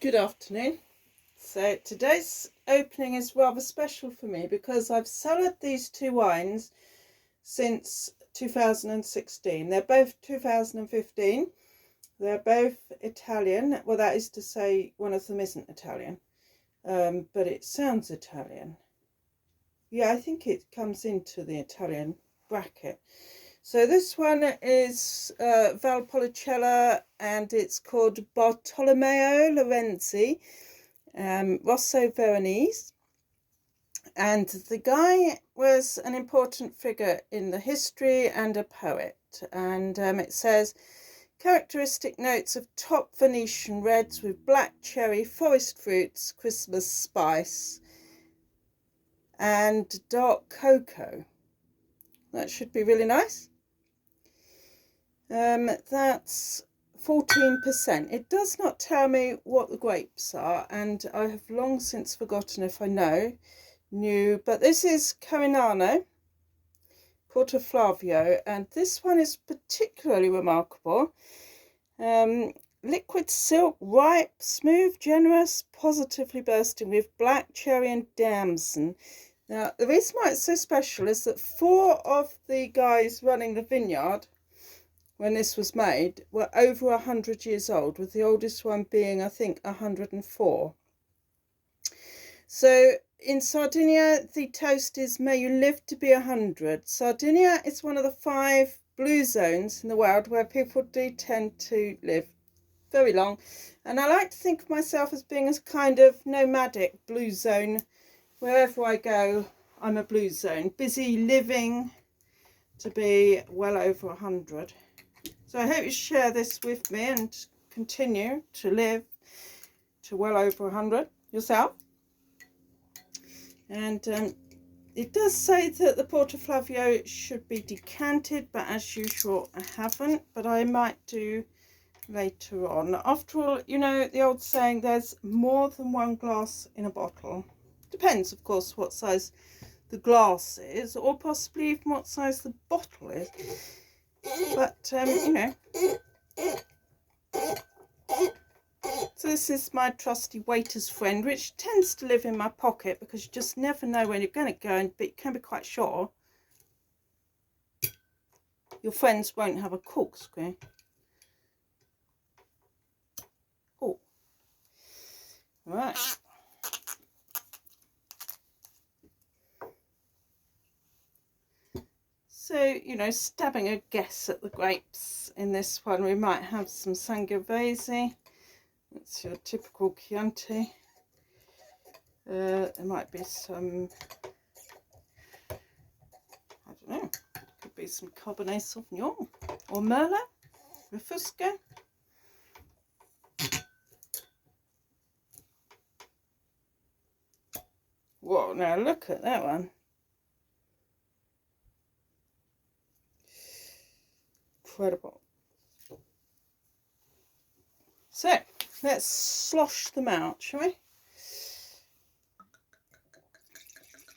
Good afternoon. So today's opening is rather special for me because I've cellared these two wines since 2016. They're both 2015. They're both Italian. Well, that is to say one of them isn't Italian, but it sounds Italian. Yeah, I think it comes into the Italian bracket. So this one is Valpolicella, and it's called Bartolomeo Lorenzi, Rosso Veronese. And the guy was an important figure in the history and a poet. And it says, characteristic notes of top Venetian reds with black cherry, forest fruits, Christmas spice, and dark cocoa. That should be really nice. That's 14%. It does not tell me what the grapes are, and I have long since forgotten if I knew, but this is Carignano, Portoflavio, and this one is particularly remarkable. Liquid silk, ripe, smooth, generous, positively bursting with black cherry and damson. Now, the reason why it's so special is that 4 of the guys running the vineyard when this was made were over 100 years old, with the oldest one being, I think, 104. So in Sardinia, the toast is, may you live to be 100. Sardinia is one of the 5 blue zones in the world where people do tend to live very long. And I like to think of myself as being a kind of nomadic blue zone. Wherever I go, I'm a blue zone, busy living to be well over 100. So I hope you share this with me and continue to live to well over 100 yourself. And it does say that the Portoflavio should be decanted, but as usual I haven't, but I might do later on. After all, you know the old saying, there's more than one glass in a bottle. Depends, of course, what size the glass is, or possibly even what size the bottle is. But, you know. So this is my trusty waiter's friend, which tends to live in my pocket because you just never know when you're going to go, but you can be quite sure your friends won't have a corkscrew. Oh, right. So, you know, stabbing a guess at the grapes in this one, we might have some Sangiovese. That's your typical Chianti. There might be some, I don't know, could be some Cabernet Sauvignon or Merlot, Refusco. Whoa, now look at that one. Incredible. So let's slosh them out, shall we?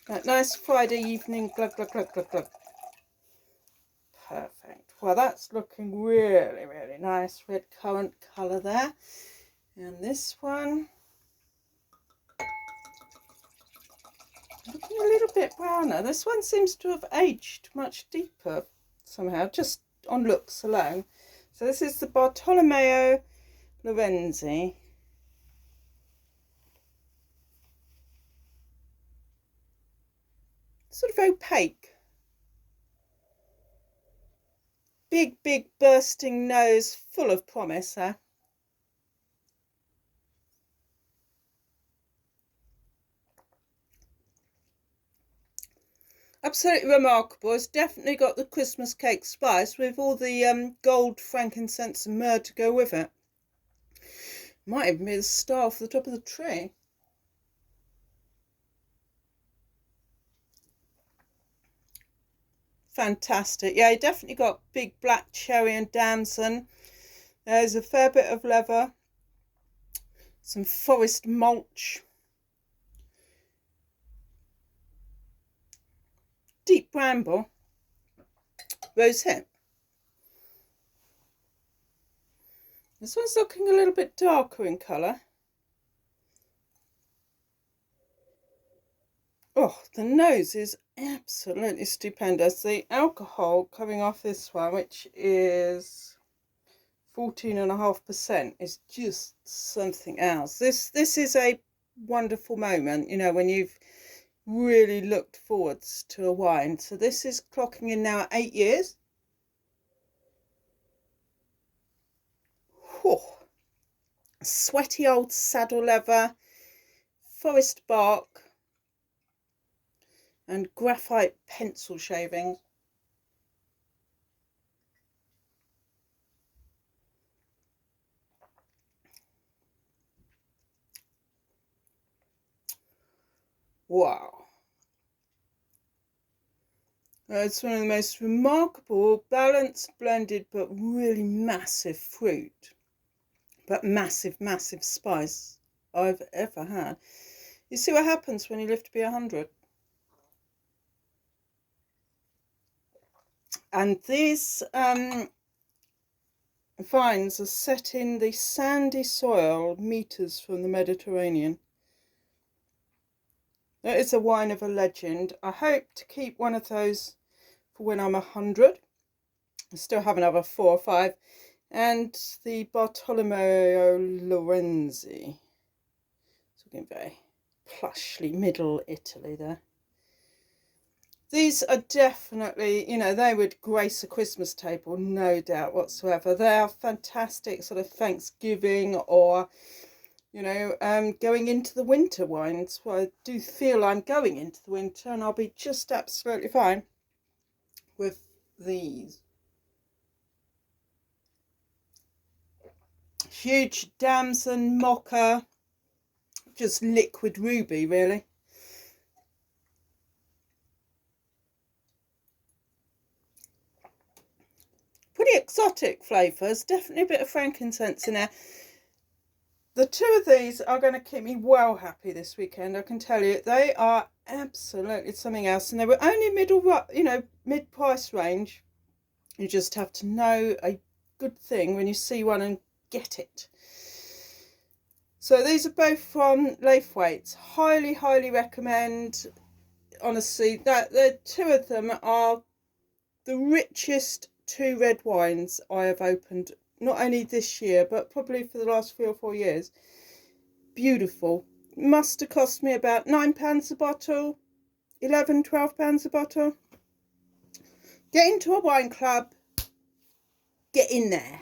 That nice Friday evening glug glug glug glug glug. Perfect. Well, that's looking really, really nice. Red currant colour there. And this one looking a little bit browner. This one seems to have aged much deeper somehow, just on looks alone. So this is the Bartolomeo Lorenzi. Sort of opaque. Big, big bursting nose, full of promise there. Absolutely remarkable. It's definitely got the Christmas cake spice with all the gold, frankincense and myrrh to go with it. Might even be the star for the top of the tree. Fantastic. Yeah, you definitely got big black cherry and damson. There's a fair bit of leather. Some forest mulch. Deep bramble. Rose hip. This one's looking a little bit darker in colour. Oh, the nose is absolutely stupendous. The alcohol coming off this one, which is 14.5%, is just something else. This is a wonderful moment, you know, when you've really looked forwards to a wine. So this is clocking in now at 8 years. Whew. Sweaty old saddle leather, forest bark, and graphite pencil shavings. Wow. It's one of the most remarkable, balanced, blended, but really massive fruit, but massive, massive spice I've ever had. You see what happens when you live to be 100. And these vines are set in the sandy soil meters from the Mediterranean. That is a wine of a legend. I hope to keep one of those for when I'm 100. I still have another 4 or 5. And the Bartolomeo Lorenzi. Talking very plushly Middle Italy there. These are definitely, you know, they would grace a Christmas table, no doubt whatsoever. They are fantastic sort of Thanksgiving or, you know, going into the winter wines. Well, I do feel I'm going into the winter and I'll be just absolutely fine with these. Huge damson mocha, just liquid ruby really. Pretty exotic flavours, definitely a bit of frankincense in there. The two of these are going to keep me well happy this weekend, I can tell you. They are absolutely something else, and they were only mid-price range. You just have to know a good thing when you see one and get it. So these are both from Laithwaite's. Highly, highly recommend. Honestly, that the two of them are the richest 2 red wines I have opened, not only this year, but probably for the last 3 or 4 years. Beautiful. Must have cost me about £9 a bottle, £11–12 a bottle. Get into a wine club, get in there.